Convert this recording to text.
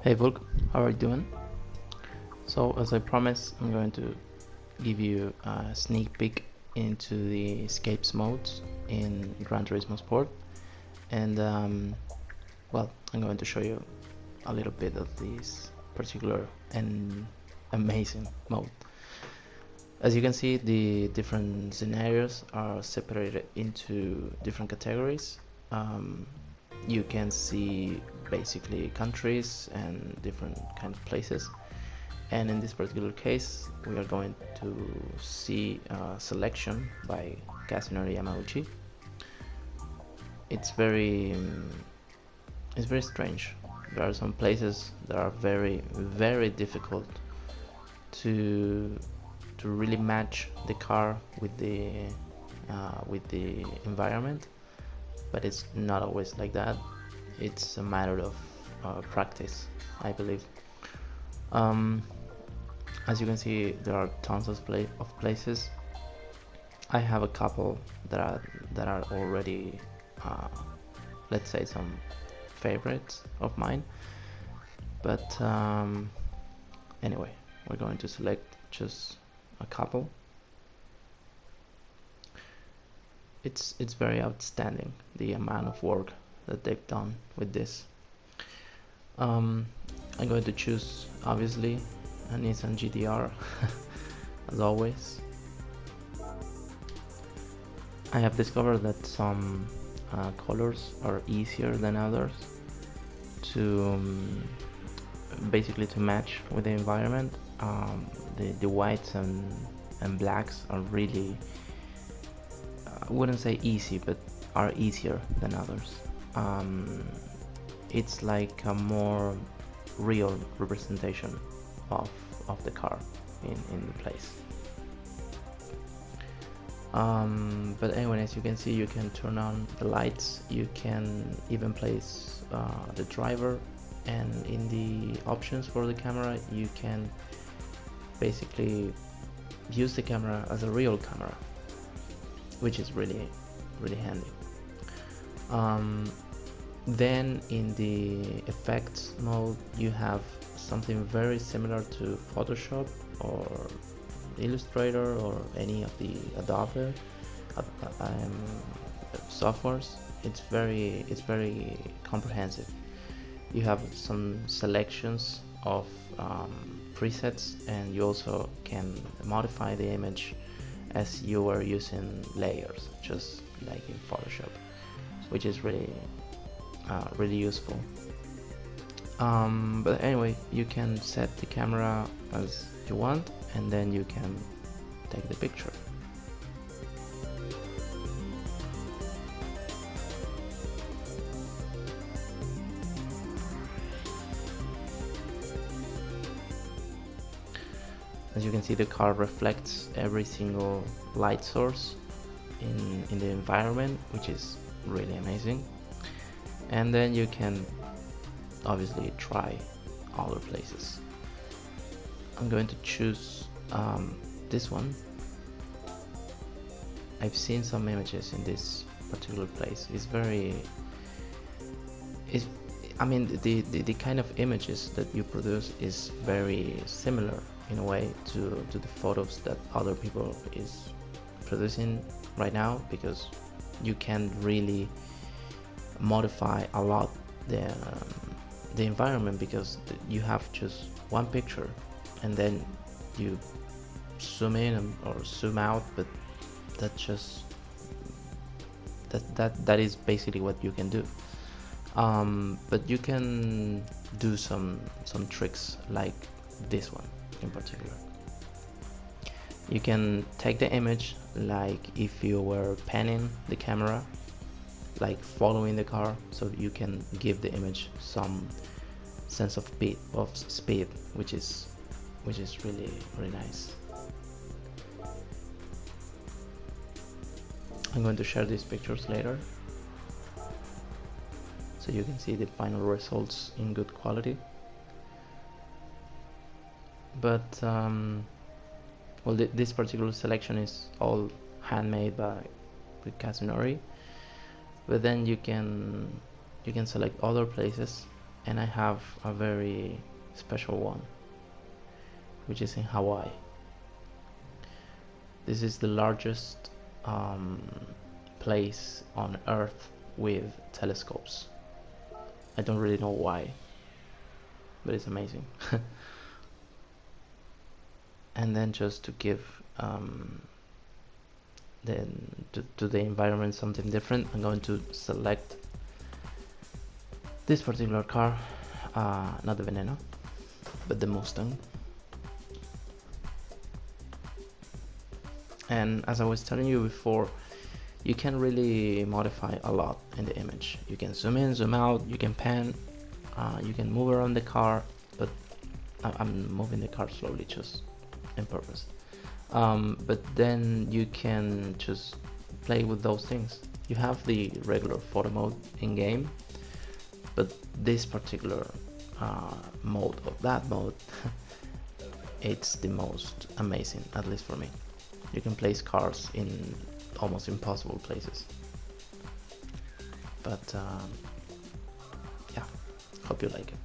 Hey Vulc, how are you doing? So as I promised, I'm going to give you a sneak peek into the Scapes modes in Gran Turismo Sport, and well, I'm going to show you a little bit of this particular and amazing mode. As you can see, the different scenarios are separated into different categories. Um, you can see basically countries and different kind of places. And in this particular case, we are going to see a selection by Kasunori Yamauchi. It's very, it's very strange. There are some places that are very, very difficult to really match the car with the environment, but it's not always like that. It's a matter of practice, I believe. Um, as you can see, there are tons of places. I have a couple that are already, uh, let's say, some favorites of mine. But anyway, we're going to select just a couple. It's very outstanding, the amount of work that they've done with this. I'm going to choose, obviously, a Nissan GTR as always. I have discovered that some colors are easier than others to basically to match with the environment. The whites and blacks are really, I wouldn't say easy, but are easier than others. It's like a more real representation of the car in the place. But anyway, as you can see, you can turn on the lights, you can even place the driver, and in the options for the camera you can basically use the camera as a real camera, which is really handy. Then in the effects mode you have something very similar to Photoshop or Illustrator or any of the Adobe softwares. It's very comprehensive. You have some selections of presets, and you also can modify the image as you are using layers, just like in Photoshop, which is really useful. But anyway, you can set the camera as you want, and then you can take the picture. As you can see, the car reflects every single light source in the environment, which is really amazing. And then you can obviously try other places. I'm going to choose this one. I've seen some images in this particular place. I mean, the kind of images that you produce is very similar in a way to the photos that other people is producing right now, because you can really modify a lot the environment, because you have just one picture and then you zoom in or zoom out, but that is basically what you can do. But you can do some tricks like this one in particular. You can take the image like if you were panning the camera, like following the car, so you can give the image some sense of speed, which is really nice. I'm going to share these pictures later, so you can see the final results in good quality. But well, this particular selection is all handmade by Kasunori. But then you can select other places and I have a very special one, which is in Hawaii. This is the largest place on Earth with telescopes. I don't really know why, but it's amazing. And then just to give to the environment something different, I'm going to select this particular car, not the Veneno, but the Mustang. And as I was telling you before, you can really modify a lot in the image. You can zoom in, zoom out, you can pan, you can move around the car, but I'm moving the car slowly just on purpose. But then you can just play with those things. You have the regular photo mode in game, but this particular mode of that mode, it's the most amazing, at least for me. You can place cars in almost impossible places. But yeah, hope you like it.